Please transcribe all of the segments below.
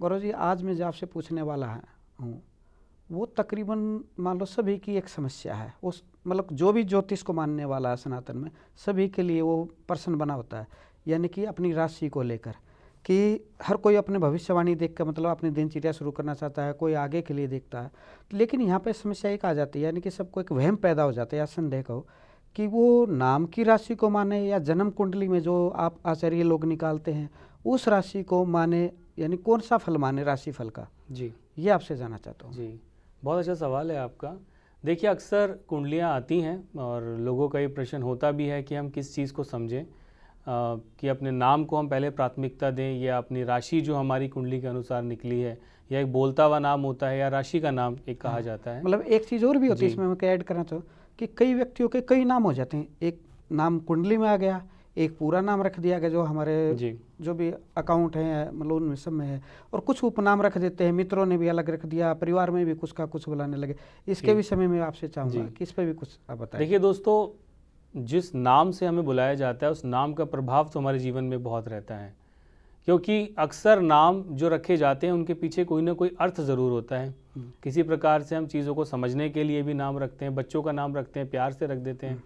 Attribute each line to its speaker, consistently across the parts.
Speaker 1: गौरव जी, आज मैं जो आपसे पूछने वाला हूँ वो तकरीबन मान लो सभी की एक समस्या है। उस मतलब जो भी ज्योतिष को मानने वाला है सनातन में, सभी के लिए वो प्रश्न बना होता है, यानी कि अपनी राशि को लेकर कि हर कोई अपने भविष्यवाणी देख कर मतलब अपनी दिनचर्या शुरू करना चाहता है, कोई आगे के लिए देखता है। लेकिन यहाँ पे समस्या एक आ जाती है, यानी कि सबको एक वहम पैदा हो जाता है या संदेह कहो कि वो नाम की राशि को माने या जन्म कुंडली में जो आप आचार्य लोग निकालते हैं उस राशि को माने, यानी कौन सा फल माने राशि फल का।
Speaker 2: जी,
Speaker 1: ये आपसे जानना चाहता हूँ।
Speaker 2: जी, बहुत अच्छा सवाल है आपका। देखिए, अक्सर कुंडलियाँ आती हैं और लोगों का ये प्रश्न होता भी है कि हम किस चीज़ को समझें, कि अपने नाम को हम पहले प्राथमिकता दें या अपनी राशि जो हमारी कुंडली के अनुसार निकली है, या एक बोलता हुआ नाम होता है या राशि का नाम एक कहा जाता है।
Speaker 1: मतलब एक चीज़ और भी होती है इसमें मैं क्या ऐड करना चाहूँ कि कई व्यक्तियों के कई नाम हो जाते हैं। एक नाम कुंडली में आ गया, एक पूरा नाम रख दिया गया जो हमारे जो भी अकाउंट हैं मतलब उनमें सब में है, और कुछ उपनाम रख देते हैं, मित्रों ने भी अलग रख दिया, परिवार में भी कुछ का कुछ बुलाने लगे। इसके भी समय में आपसे चाहूँगा कि इस पर भी कुछ आप बताएं।
Speaker 2: देखिए दोस्तों, जिस नाम से हमें बुलाया जाता है उस नाम का प्रभाव तो हमारे जीवन में बहुत रहता है, क्योंकि अक्सर नाम जो रखे जाते हैं उनके पीछे कोई ना कोई अर्थ ज़रूर होता है। किसी प्रकार से हम चीज़ों को समझने के लिए भी नाम रखते हैं, बच्चों का नाम रखते हैं, प्यार से रख देते हैं।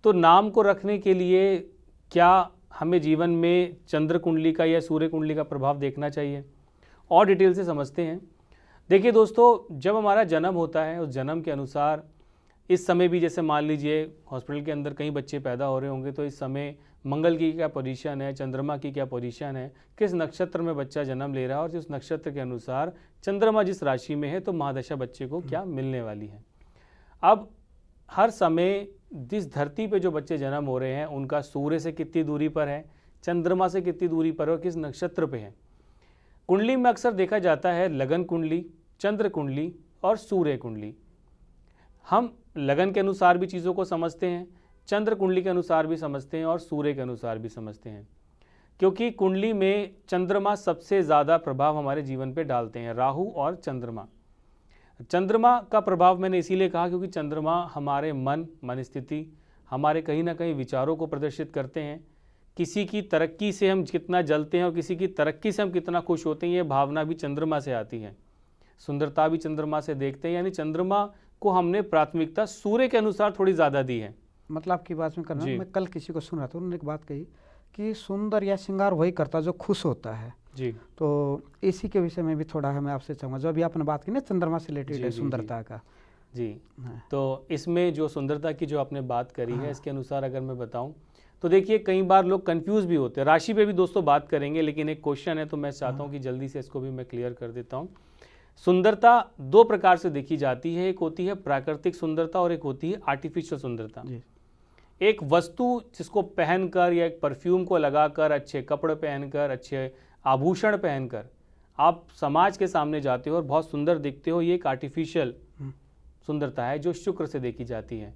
Speaker 2: तो नाम को रखने के लिए क्या हमें जीवन में चंद्र कुंडली का या सूर्य कुंडली का प्रभाव देखना चाहिए, और डिटेल से समझते हैं। देखिए दोस्तों, जब हमारा जन्म होता है उस जन्म के अनुसार इस समय भी, जैसे मान लीजिए हॉस्पिटल के अंदर कई बच्चे पैदा हो रहे होंगे, तो इस समय मंगल की क्या पोजीशन है, चंद्रमा की क्या पोजीशन है, किस नक्षत्र में बच्चा जन्म ले रहा है, और उस नक्षत्र के अनुसार चंद्रमा जिस राशि में है तो महादशा बच्चे को क्या मिलने वाली है। अब हर समय जिस धरती पे जो बच्चे जन्म हो रहे हैं उनका सूर्य से कितनी दूरी पर है, चंद्रमा से कितनी दूरी पर है और किस नक्षत्र पे है। कुंडली में अक्सर देखा जाता है लगन कुंडली, चंद्र कुंडली और सूर्य कुंडली। हम लगन के अनुसार भी चीज़ों को समझते हैं, चंद्र कुंडली के अनुसार भी समझते हैं और सूर्य के अनुसार भी समझते हैं, क्योंकि कुंडली में चंद्रमा सबसे ज़्यादा प्रभाव हमारे जीवन पे डालते हैं, राहु और चंद्रमा। चंद्रमा का प्रभाव मैंने इसीलिए कहा क्योंकि चंद्रमा हमारे मन स्थिति, हमारे कहीं ना कहीं विचारों को प्रदर्शित करते हैं। किसी की तरक्की से हम कितना जलते हैं और किसी की तरक्की से हम कितना खुश होते हैं, ये भावना भी चंद्रमा से आती है। सुंदरता भी चंद्रमा से देखते हैं, यानी चंद्रमा को हमने प्राथमिकता सूर्य के अनुसार थोड़ी ज़्यादा दी है।
Speaker 1: मतलब आपकी बात में करना, मैं कल किसी को सुन रहा था, उन्होंने एक बात कही कि सुंदर या श्रृंगार वही करता जो खुश होता है।
Speaker 2: जी,
Speaker 1: तो इसी के विषय में भी थोड़ा हमें आपसे चाहूँगा, जो अभी आपने बात की ना चंद्रमा से रिलेटेड है सुंदरता का।
Speaker 2: जी, तो इसमें जो सुंदरता की जो आपने बात करी है, इसके अनुसार अगर मैं बताऊं तो देखिए, कई बार लोग कंफ्यूज भी होते हैं। राशि पे भी दोस्तों बात करेंगे, लेकिन एक क्वेश्चन है तो मैं चाहता हूं कि जल्दी से इसको भी मैं क्लियर कर देता हूं। सुंदरता दो प्रकार से देखी जाती है, एक होती है प्राकृतिक सुंदरता और एक होती है आर्टिफिशियल सुंदरता। एक वस्तु जिसको पहनकर या एक परफ्यूम को लगाकर, अच्छे कपड़े पहनकर, अच्छे आभूषण पहनकर आप समाज के सामने जाते हो और बहुत सुंदर दिखते हो, ये एक आर्टिफिशियल सुंदरता है जो शुक्र से देखी जाती है।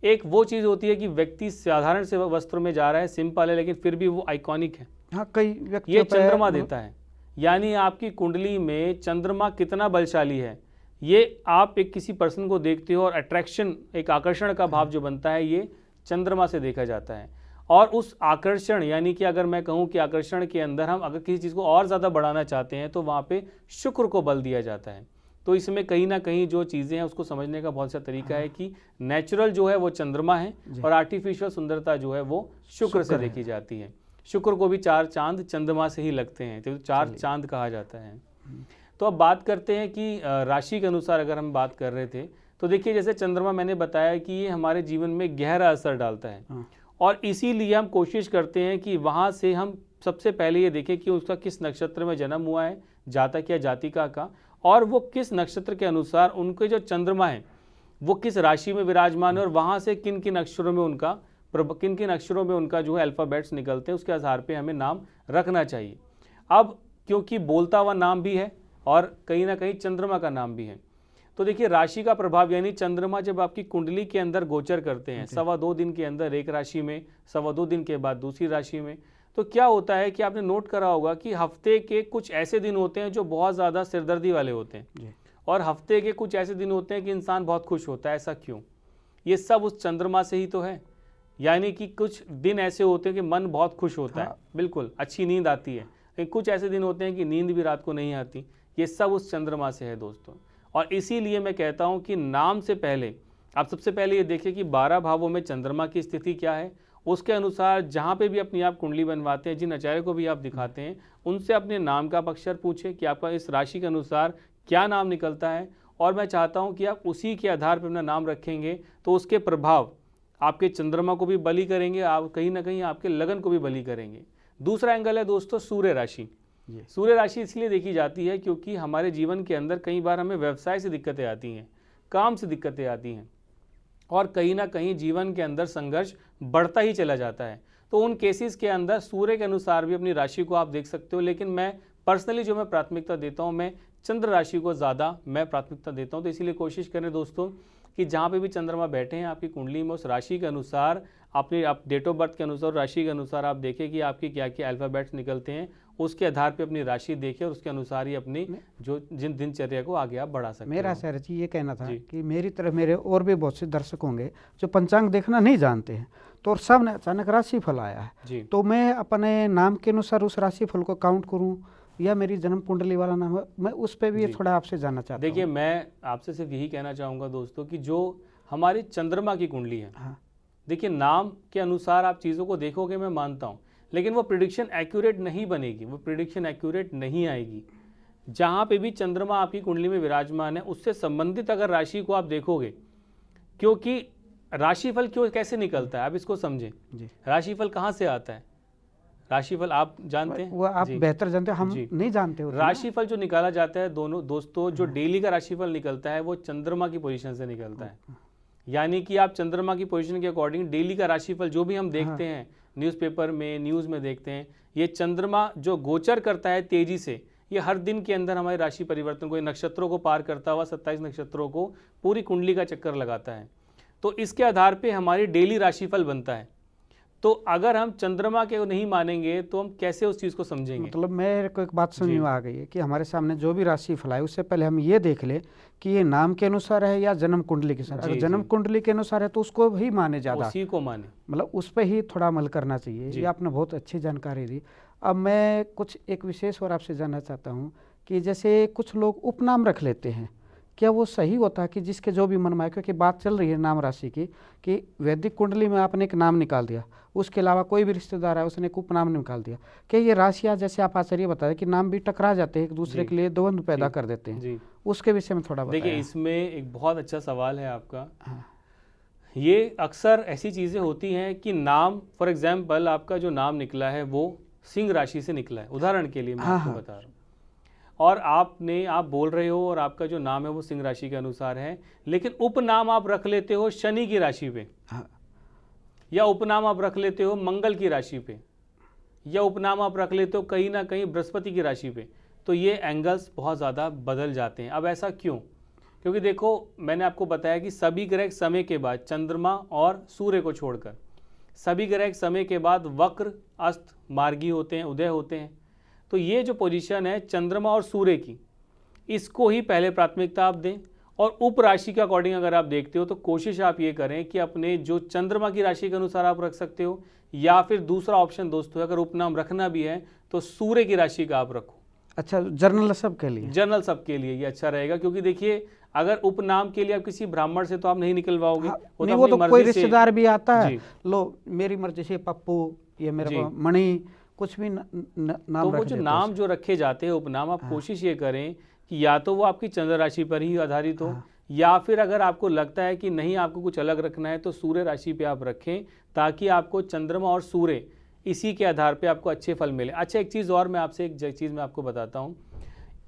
Speaker 2: एक वो चीज़ होती है कि व्यक्ति साधारण से वस्त्रों में जा रहा है, सिंपल है, लेकिन फिर भी वो आइकॉनिक है।
Speaker 1: हाँ, कई व्यक्ति
Speaker 2: ये चंद्रमा देता है, यानी आपकी कुंडली में चंद्रमा कितना बलशाली है, ये आप एक किसी पर्सन को देखते हो और अट्रैक्शन, एक आकर्षण का भाव जो बनता है, ये चंद्रमा से देखा जाता है। और उस आकर्षण, यानी कि अगर मैं कहूँ कि आकर्षण के अंदर हम अगर किसी चीज़ को और ज़्यादा बढ़ाना चाहते हैं तो वहाँ पे शुक्र को बल दिया जाता है। तो इसमें कहीं ना कहीं जो चीज़ें हैं उसको समझने का बहुत सा तरीका है कि नेचुरल जो है वो चंद्रमा है और आर्टिफिशियल सुंदरता जो है वो शुक्र से देखी जाती है। शुक्र को भी 4 चांद चंद्रमा से ही लगते हैं, तो 4 चांद कहा जाता है। तो अब बात करते हैं कि राशि के अनुसार अगर हम बात कर रहे थे तो देखिए, जैसे चंद्रमा मैंने बताया कि ये हमारे जीवन में गहरा असर डालता है, और इसीलिए हम कोशिश करते हैं कि वहाँ से हम सबसे पहले ये देखें कि उसका किस नक्षत्र में जन्म हुआ है, जातक या जातिका का, और वो किस नक्षत्र के अनुसार उनके जो चंद्रमा है वो किस राशि में विराजमान है, और वहाँ से किन किन अक्षरों में उनका जो है अल्फ़ाबेट्स निकलते हैं, उसके आधार पे हमें नाम रखना चाहिए। अब क्योंकि बोलता हुआ नाम भी है और कहीं ना कहीं चंद्रमा का नाम भी है, तो देखिए राशि का प्रभाव, यानी चंद्रमा जब आपकी कुंडली के अंदर गोचर करते हैं 2.25 दिन के अंदर एक राशि में, 2.25 दिन के बाद दूसरी राशि में, तो क्या होता है कि आपने नोट करा होगा कि हफ्ते के कुछ ऐसे दिन होते हैं जो बहुत ज़्यादा सिरदर्दी वाले होते हैं, और हफ्ते के कुछ ऐसे दिन होते हैं कि इंसान बहुत खुश होता है। ऐसा क्यों? ये सब उस चंद्रमा से ही तो है। यानी कि कुछ दिन ऐसे होते हैं कि मन बहुत खुश होता है, बिल्कुल अच्छी नींद आती है, कुछ ऐसे दिन होते हैं कि नींद भी रात को नहीं आती, ये सब उस चंद्रमा से है दोस्तों। और इसीलिए मैं कहता हूँ कि नाम से पहले आप सबसे पहले ये देखिए कि 12 भावों में चंद्रमा की स्थिति क्या है, उसके अनुसार जहाँ पे भी अपनी आप कुंडली बनवाते हैं, जिन आचार्य को भी आप दिखाते हैं, उनसे अपने नाम का अक्षर पूछें कि आपका इस राशि के अनुसार क्या नाम निकलता है। और मैं चाहता हूँ कि आप उसी के आधार पर अपना नाम रखेंगे तो उसके प्रभाव आपके चंद्रमा को भी बली करेंगे, आप कहीं ना कहीं आपके लगन को भी बली करेंगे। दूसरा एंगल है दोस्तों सूर्य राशि। सूर्य राशि इसलिए देखी जाती है क्योंकि हमारे जीवन के अंदर कई बार हमें व्यवसाय से दिक्कतें आती हैं, काम से दिक्कतें आती हैं, और कहीं ना कहीं जीवन के अंदर संघर्ष बढ़ता ही चला जाता है। तो उन केसेस के अंदर सूर्य के अनुसार भी अपनी राशि को आप देख सकते हो, लेकिन मैं पर्सनली जो मैं प्राथमिकता देता हूँ, मैं चंद्र राशि को ज़्यादा मैं प्राथमिकता देता हूँ। तो इसीलिए कोशिश करें दोस्तों कि जहाँ पे भी चंद्रमा बैठे हैं आपकी कुंडली में, उस राशि के अनुसार अपने आप डेट ऑफ बर्थ के अनुसार, राशि के अनुसार आप देखें कि आपके क्या क्या अल्फ़ाबेट्स निकलते हैं, उसके आधार पे अपनी राशि देखें और उसके अनुसार ही अपनी जो जिन दिनचर्या को आगे आप बढ़ा सकते हैं।
Speaker 1: मेरा सर जी ये कहना था कि मेरी तरफ मेरे और भी बहुत से दर्शक होंगे जो पंचांग देखना नहीं जानते हैं, तो और सामने अचानक राशिफल आया है, तो मैं अपने नाम के अनुसार उस राशिफल को काउंट करूं या मेरी जन्म कुंडली वाला नाम है, मैं उस पर भी थोड़ा आपसे जानना चाहता हूं।
Speaker 2: देखिए, मैं आपसे सिर्फ यही कहना चाहूँगा दोस्तों कि जो हमारी चंद्रमा की कुंडली है, देखिए नाम के अनुसार आप चीज़ों को देखोगे, मैं मानता हूँ, लेकिन वो प्रिडिक्शन एक्यूरेट नहीं बनेगी, वो प्रिडिक्शन एक्यूरेट नहीं आएगी। जहाँ पे भी चंद्रमा आपकी कुंडली में विराजमान है, उससे संबंधित अगर राशि को आप देखोगे, क्योंकि राशिफल क्यों कैसे निकलता है आप इसको समझें। राशिफल कहाँ से आता है? राशिफल आप जानते हैं?
Speaker 1: वो आप बेहतर जानते हैं, हम नहीं जानते।
Speaker 2: राशिफल जो निकाला जाता है दोस्तों, जो डेली का राशिफल निकलता है वो चंद्रमा की पोजीशन से निकलता है। यानी कि आप चंद्रमा की पोजीशन के अकॉर्डिंग डेली का राशिफल जो भी हम देखते हैं न्यूज़पेपर में, न्यूज़ में देखते हैं, ये चंद्रमा जो गोचर करता है तेजी से, ये हर दिन के अंदर हमारी राशि परिवर्तन को, नक्षत्रों को पार करता हुआ 27 नक्षत्रों को पूरी कुंडली का चक्कर लगाता है। तो इसके आधार पे हमारी डेली राशिफल बनता है। तो अगर हम चंद्रमा के नहीं मानेंगे तो हम कैसे उस चीज़ को समझेंगे?
Speaker 1: मतलब मेरे को एक बात समझ में आ गई है कि हमारे सामने जो भी राशिफल है उससे पहले हम ये देख ले कि ये नाम के अनुसार है या जन्म कुंडली के अनुसार। अगर जन्म कुंडली के अनुसार है तो उसको ही माने, ज़्यादा
Speaker 2: उसी को माने,
Speaker 1: मतलब उस पर ही थोड़ा अमल करना चाहिए। ये आपने बहुत अच्छी जानकारी दी। अब मैं कुछ एक विशेष और आपसे जानना चाहता हूँ कि जैसे कुछ लोग उपनाम रख लेते हैं, क्या वो सही होता है कि जिसके जो भी मन में आए? क्योंकि बात चल रही है नाम राशि की कि वैदिक कुंडली में आपने एक नाम निकाल दिया, उसके अलावा कोई भी रिश्तेदार है उसने एक उपनाम निकाल दिया, क्या ये राशियाँ जैसे आप आचार्य बताए कि नाम भी टकरा जाते हैं, एक दूसरे के लिए द्वंद्व पैदा कर देते हैं, उसके विषय में थोड़ा बताइए।
Speaker 2: देखिए, इसमें एक बहुत अच्छा सवाल है आपका। ये अक्सर ऐसी चीज़ें होती हैं कि नाम, फॉर एग्जाम्पल आपका जो नाम निकला है वो सिंह राशि से निकला है, उदाहरण के लिए मैं आपको बता रहा हूँ, और आप बोल रहे हो और आपका जो नाम है वो सिंह राशि के अनुसार है, लेकिन उपनाम आप रख लेते हो शनि की राशि पे, या उपनाम आप रख लेते हो मंगल की राशि पे, या उपनाम आप रख लेते हो कहीं ना कहीं बृहस्पति की राशि पे, तो ये एंगल्स बहुत ज़्यादा बदल जाते हैं। अब ऐसा क्यों? क्योंकि देखो, मैंने आपको बताया कि सभी ग्रह समय के बाद, चंद्रमा और सूर्य को छोड़कर सभी ग्रह समय के बाद वक्र, अस्त, मार्गी होते हैं, उदय होते हैं। तो ये जो पोजीशन है चंद्रमा और सूर्य की, इसको ही पहले प्राथमिकता आप दें। और उप राशि के अकॉर्डिंग अगर आप देखते हो तो कोशिश आप ये करें कि अपने जो चंद्रमा की राशि के अनुसार आप रख सकते हो, या फिर दूसरा ऑप्शन दोस्तों, अगर उपनाम रखना भी है तो सूर्य की राशि का आप रखो।
Speaker 1: अच्छा, जर्नल सबके लिए?
Speaker 2: जर्नल सबके लिए ये अच्छा रहेगा, क्योंकि देखिए अगर उपनाम के लिए आप किसी ब्राह्मण से तो आप नहीं निकलवाओगे।
Speaker 1: वो तो कोई रिश्तेदार भी आता है, लो मेरी मर्जी से पप्पू, ये मेरा मणि, कुछ भी नाम।
Speaker 2: तो वो जो नाम जो रखे जाते हैं उपनाम, आप कोशिश ये करें कि या तो वो आपकी चंद्र राशि पर ही आधारित हो, या फिर अगर आपको लगता है कि नहीं आपको कुछ अलग रखना है तो सूर्य राशि पे आप रखें, ताकि आपको चंद्रमा और सूर्य इसी के आधार पे आपको अच्छे फल मिले। अच्छा, एक चीज़ और मैं आपसे एक चीज़ मैं आपको बताता हूँ,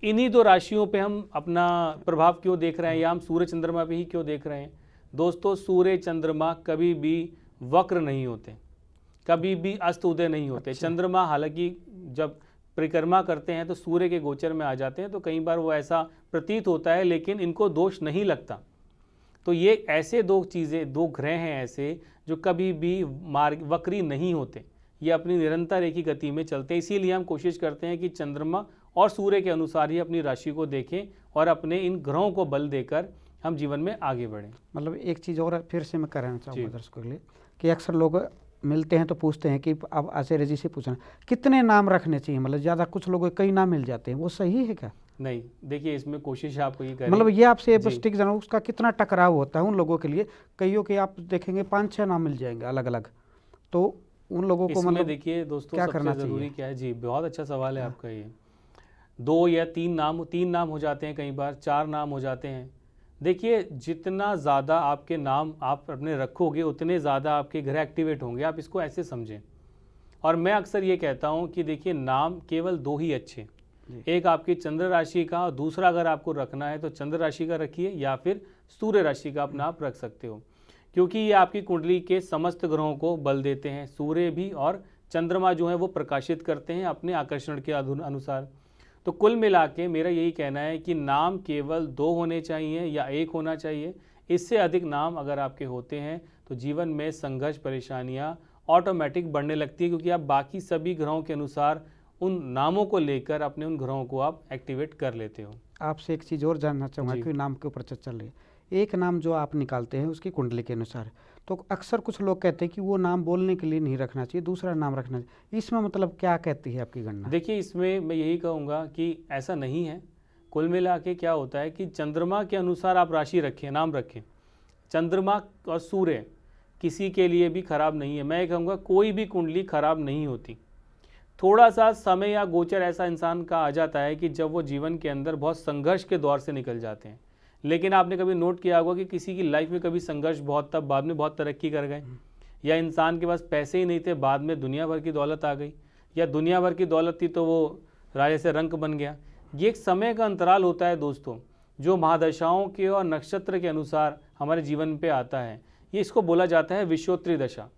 Speaker 2: इन्हीं दो राशियों पे हम अपना प्रभाव क्यों देख रहे हैं, या हम सूर्य चंद्रमा पे ही क्यों देख रहे हैं? दोस्तों, सूर्य चंद्रमा कभी भी वक्र नहीं होते, कभी भी अस्त उदय नहीं होते। अच्छा। चंद्रमा हालांकि जब परिक्रमा करते हैं तो सूर्य के गोचर में आ जाते हैं, तो कई बार वो ऐसा प्रतीत होता है, लेकिन इनको दोष नहीं लगता। तो ये ऐसे दो चीज़ें, दो ग्रह हैं ऐसे जो कभी भी वक्री नहीं होते, ये अपनी निरंतर एक ही गति में चलते हैं। इसीलिए हम कोशिश करते हैं कि चंद्रमा और सूर्य के अनुसार ही अपनी राशि को देखें और अपने इन ग्रहों को बल देकर हम जीवन में आगे बढ़ें।
Speaker 1: मतलब एक चीज़ और फिर से मैं कहना चाहूँगा दर्शकों के लिए कि अक्सर लोग मिलते हैं तो पूछते हैं कि अब आचार्य जी से पूछना कितने नाम रखने चाहिए, मतलब ज़्यादा, कुछ लोगों के कई नाम मिल जाते हैं, वो सही है क्या?
Speaker 2: नहीं, देखिए इसमें कोशिश आपको ये
Speaker 1: मतलब ये आपसे
Speaker 2: जी।
Speaker 1: बस टिक जाना, उसका कितना टकराव होता है उन लोगों के लिए? कईयों के आप देखेंगे 5-6 नाम मिल जाएंगे अलग अलग, तो उन लोगों को
Speaker 2: इसमें
Speaker 1: मतलब
Speaker 2: देखिए दोस्तों
Speaker 1: क्या
Speaker 2: सबसे
Speaker 1: करना
Speaker 2: ज़रूरी
Speaker 1: चाहिए?
Speaker 2: क्या है जी, बहुत अच्छा सवाल है आपका ये। 2 या 3 नाम हो जाते हैं, कई बार 4 नाम हो जाते हैं। देखिए जितना ज़्यादा आपके नाम आप अपने रखोगे उतने ज़्यादा आपके घर एक्टिवेट होंगे, आप इसको ऐसे समझें। और मैं अक्सर ये कहता हूँ कि देखिए नाम केवल 2 ही अच्छे, एक आपकी चंद्र राशि का और दूसरा अगर आपको रखना है तो चंद्र राशि का रखिए या फिर सूर्य राशि का अपना आप रख सकते हो, क्योंकि ये आपकी कुंडली के समस्त ग्रहों को बल देते हैं। सूर्य भी और चंद्रमा जो है वो प्रकाशित करते हैं अपने आकर्षण के अनुसार। तो कुल मिला के मेरा यही कहना है कि नाम केवल 2 होने चाहिए या 1 होना चाहिए। इससे अधिक नाम अगर आपके होते हैं तो जीवन में संघर्ष, परेशानियाँ ऑटोमेटिक बढ़ने लगती है, क्योंकि आप बाकी सभी ग्रहों के अनुसार उन नामों को लेकर अपने उन ग्रहों को आप एक्टिवेट कर लेते हो।
Speaker 1: आपसे एक चीज़ और जानना चाहूँगा,
Speaker 2: जी।
Speaker 1: कि नाम के ऊपर चर्चा चल रही है, एक नाम जो आप निकालते हैं उसकी कुंडली के अनुसार, तो अक्सर कुछ लोग कहते हैं कि वो नाम बोलने के लिए नहीं रखना चाहिए, दूसरा नाम रखना चाहिए, इसमें मतलब क्या कहती है आपकी गणना?
Speaker 2: देखिए इसमें मैं यही कहूँगा कि ऐसा नहीं है। कुल मिला के क्या होता है कि चंद्रमा के अनुसार आप राशि रखें, नाम रखें। चंद्रमा और सूर्य किसी के लिए भी खराब नहीं है। मैं ये कहूँगा कोई भी कुंडली खराब नहीं होती। थोड़ा सा समय या गोचर ऐसा इंसान का आ जाता है कि जब वो जीवन के अंदर बहुत संघर्ष के दौर से निकल जाते हैं। लेकिन आपने कभी नोट किया होगा कि किसी की लाइफ में कभी संघर्ष बहुत था, बाद में बहुत तरक्की कर गए, या इंसान के पास पैसे ही नहीं थे, बाद में दुनिया भर की दौलत आ गई, या दुनिया भर की दौलत थी तो वो राजा से रंक बन गया। ये एक समय का अंतराल होता है दोस्तों, जो महादशाओं के और नक्षत्र के अनुसार हमारे जीवन पे आता है। ये इसको बोला जाता है विषोत्तरी दशा।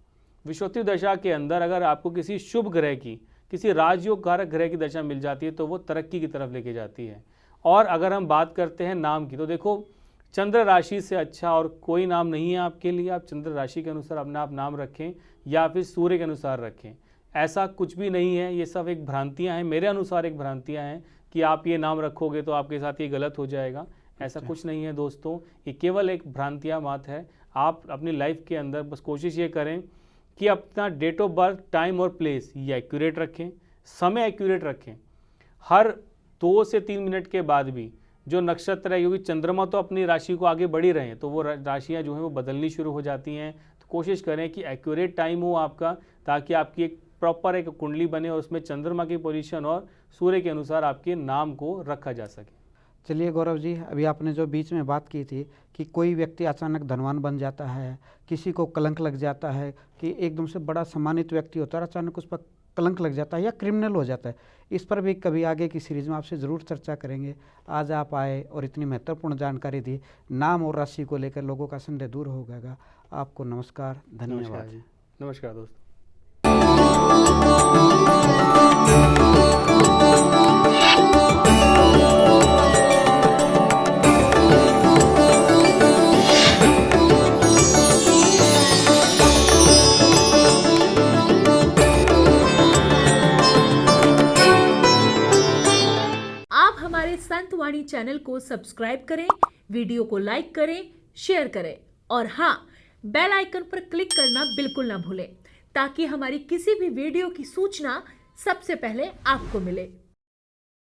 Speaker 2: विषोत्तरी दशा के अंदर अगर आपको किसी शुभ ग्रह की, किसी राजयोग कारक ग्रह की दशा मिल जाती है तो वो तरक्की की तरफ लेके जाती है। और अगर हम बात करते हैं नाम की, तो देखो चंद्र राशि से अच्छा और कोई नाम नहीं है आपके लिए। आप चंद्र राशि के अनुसार अपना आप नाम रखें या फिर सूर्य के अनुसार रखें, ऐसा कुछ भी नहीं है। ये सब एक भ्रांतियां हैं, मेरे अनुसार एक भ्रांतियां हैं कि आप ये नाम रखोगे तो आपके साथ ये गलत हो जाएगा। ऐसा कुछ नहीं है दोस्तों, ये केवल एक भ्रांतियां मात है। आप अपनी लाइफ के अंदर बस कोशिश ये करें कि अपना डेट ऑफ बर्थ, टाइम और प्लेस ये एक्यूरेट रखें, समय एक्यूरेट रखें। हर 2 से 3 मिनट के बाद भी जो नक्षत्र है, क्योंकि चंद्रमा तो अपनी राशि को आगे बढ़ ही रहे हैं, तो वो राशियाँ जो हैं वो बदलनी शुरू हो जाती हैं। तो कोशिश करें कि एक्यूरेट टाइम हो आपका, ताकि आपकी एक प्रॉपर एक कुंडली बने और उसमें चंद्रमा की पोजीशन और सूर्य के अनुसार आपके नाम को रखा जा सके।
Speaker 1: चलिए गौरव जी, अभी आपने जो बीच में बात की थी कि कोई व्यक्ति अचानक धनवान बन जाता है, किसी को कलंक लग जाता है, कि एकदम से बड़ा सम्मानित व्यक्ति होता है, अचानक उस पर कलंक लग जाता है या क्रिमिनल हो जाता है, इस पर भी कभी आगे की सीरीज में आपसे ज़रूर चर्चा करेंगे। आज आप आए और इतनी महत्वपूर्ण जानकारी दी, नाम और राशि को लेकर लोगों का संदेह दूर हो गया। आपको नमस्कार, धन्यवाद।
Speaker 2: जी, नमस्कार दोस्तों।
Speaker 3: संतवाणी चैनल को सब्सक्राइब करें, वीडियो को लाइक करें, शेयर करें और हाँ, बेल आइकन पर क्लिक करना बिल्कुल ना भूलें, ताकि हमारी किसी भी वीडियो की सूचना सबसे पहले आपको मिले।